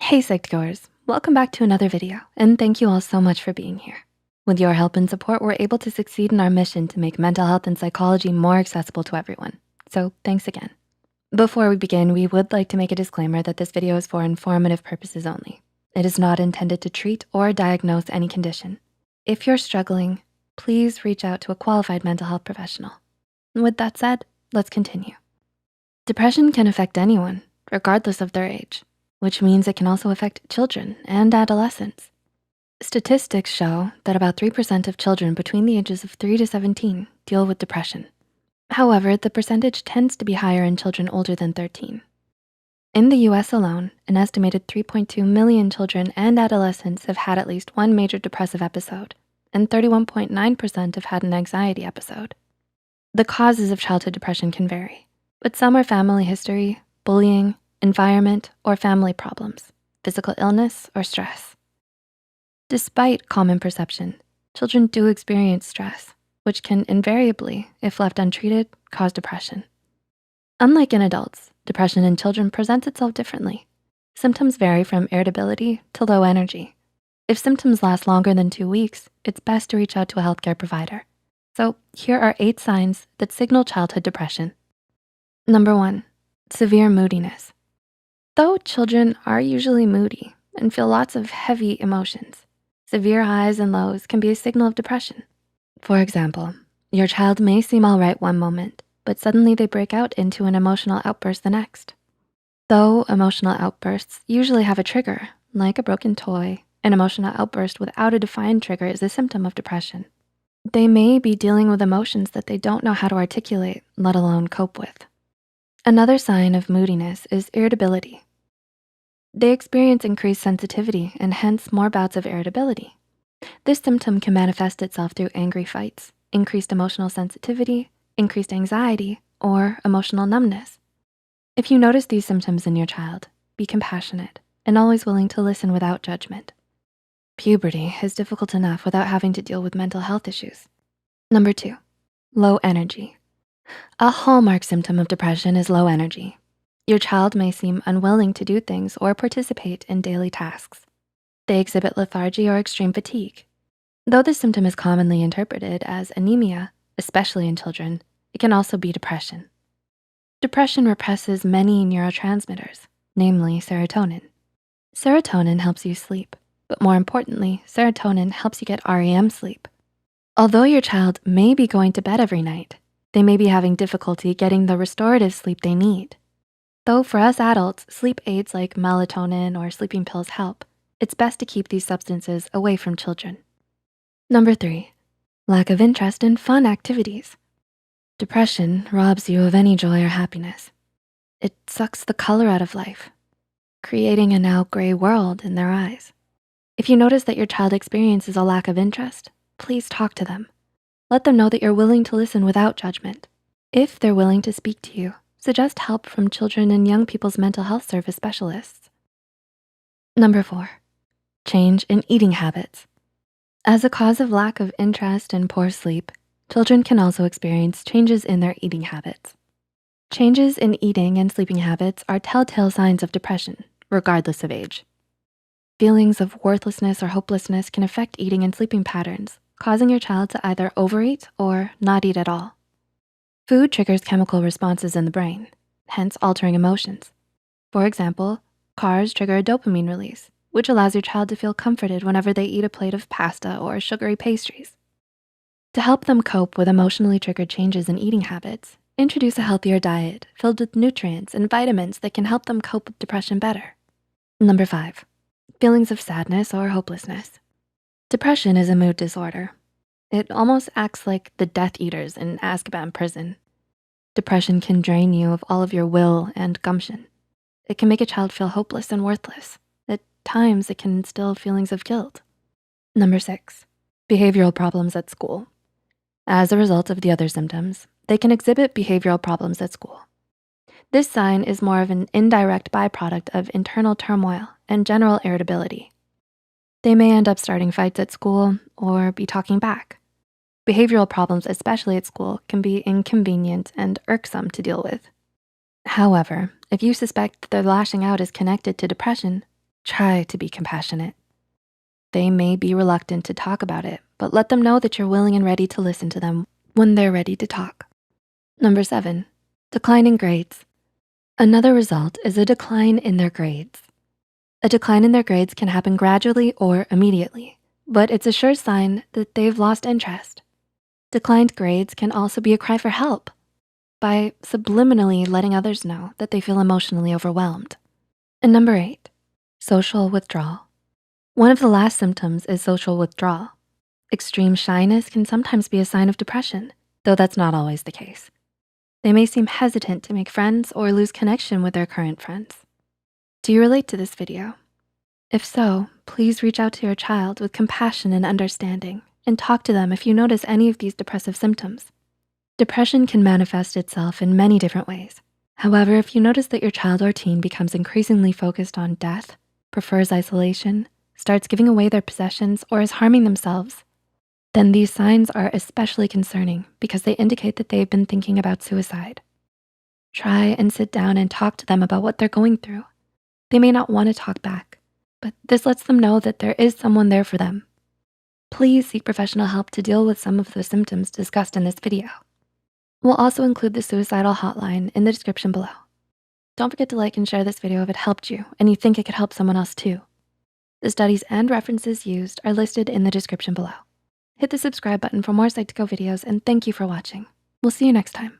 Hey Psych2Goers, welcome back to another video, and thank you all so much for being here. With your help and support, we're able to succeed in our mission to make mental health and psychology more accessible to everyone. So thanks again. Before we begin, we would like to make a disclaimer that this video is for informative purposes only. It is not intended to treat or diagnose any condition. If you're struggling, please reach out to a qualified mental health professional. With that said, let's continue. Depression can affect anyone, regardless of their age, which means it can also affect children and adolescents. Statistics show that about 3% of children between the ages of 3 to 17 deal with depression. However, the percentage tends to be higher in children older than 13. In the US alone, an estimated 3.2 million children and adolescents have had at least one major depressive episode, and 31.9% have had an anxiety episode. The causes of childhood depression can vary, but some are family history, bullying, environment, or family problems, physical illness, or stress. Despite common perception, children do experience stress, which can invariably, if left untreated, cause depression. Unlike in adults, depression in children presents itself differently. Symptoms vary from irritability to low energy. If symptoms last longer than 2 weeks, it's best to reach out to a healthcare provider. So here are 8 signs that signal childhood depression. Number 1, severe moodiness. Though children are usually moody and feel lots of heavy emotions, severe highs and lows can be a signal of depression. For example, your child may seem all right one moment, but suddenly they break out into an emotional outburst the next. Though emotional outbursts usually have a trigger, like a broken toy, an emotional outburst without a defined trigger is a symptom of depression. They may be dealing with emotions that they don't know how to articulate, let alone cope with. Another sign of moodiness is irritability. They experience increased sensitivity and hence more bouts of irritability. This symptom can manifest itself through angry fights, increased emotional sensitivity, increased anxiety, or emotional numbness. If you notice these symptoms in your child, be compassionate and always willing to listen without judgment. Puberty is difficult enough without having to deal with mental health issues. Number 2, low energy. A hallmark symptom of depression is low energy. Your child may seem unwilling to do things or participate in daily tasks. They exhibit lethargy or extreme fatigue. Though this symptom is commonly interpreted as anemia, especially in children, it can also be depression. Depression represses many neurotransmitters, namely serotonin. Serotonin helps you sleep, but more importantly, serotonin helps you get REM sleep. Although your child may be going to bed every night, they may be having difficulty getting the restorative sleep they need. Though for us adults, sleep aids like melatonin or sleeping pills help, it's best to keep these substances away from children. Number 3, lack of interest in fun activities. Depression robs you of any joy or happiness. It sucks the color out of life, creating a now gray world in their eyes. If you notice that your child experiences a lack of interest, please talk to them. Let them know that you're willing to listen without judgment. If they're willing to speak to you, suggest help from children and young people's mental health service specialists. Number 4, change in eating habits. As a cause of lack of interest and poor sleep, children can also experience changes in their eating habits. Changes in eating and sleeping habits are telltale signs of depression, regardless of age. Feelings of worthlessness or hopelessness can affect eating and sleeping patterns, causing your child to either overeat or not eat at all. Food triggers chemical responses in the brain, hence altering emotions. For example, carbs trigger a dopamine release, which allows your child to feel comforted whenever they eat a plate of pasta or sugary pastries. To help them cope with emotionally triggered changes in eating habits, introduce a healthier diet filled with nutrients and vitamins that can help them cope with depression better. Number 5, feelings of sadness or hopelessness. Depression is a mood disorder. It almost acts like the Death Eaters in Azkaban prison. Depression can drain you of all of your will and gumption. It can make a child feel hopeless and worthless. At times, it can instill feelings of guilt. Number 6, behavioral problems at school. As a result of the other symptoms, they can exhibit behavioral problems at school. This sign is more of an indirect byproduct of internal turmoil and general irritability. They may end up starting fights at school or be talking back. Behavioral problems, especially at school, can be inconvenient and irksome to deal with. However, if you suspect that their lashing out is connected to depression, Try to be compassionate. They may be reluctant to talk about it, but let them know that you're willing and ready to listen to them when they're ready to talk. Number 7, decline in grades. Another result is a decline in their grades. A decline in their grades can happen gradually or immediately, but it's a sure sign that they've lost interest. Declined grades can also be a cry for help by subliminally letting others know that they feel emotionally overwhelmed. And number 8, social withdrawal. One of the last symptoms is social withdrawal. Extreme shyness can sometimes be a sign of depression, though that's not always the case. They may seem hesitant to make friends or lose connection with their current friends. Do you relate to this video? If so, please reach out to your child with compassion and understanding and talk to them if you notice any of these depressive symptoms. Depression can manifest itself in many different ways. However, if you notice that your child or teen becomes increasingly focused on death, prefers isolation, starts giving away their possessions, or is harming themselves, then these signs are especially concerning because they indicate that they've been thinking about suicide. Try and sit down and talk to them about what they're going through. They may not want to talk back, but this lets them know that there is someone there for them. Please seek professional help to deal with some of the symptoms discussed in this video. We'll also include the suicidal hotline in the description below. Don't forget to like and share this video if it helped you and you think it could help someone else too. The studies and references used are listed in the description below. Hit the subscribe button for more Psych2Go videos, and thank you for watching. We'll see you next time.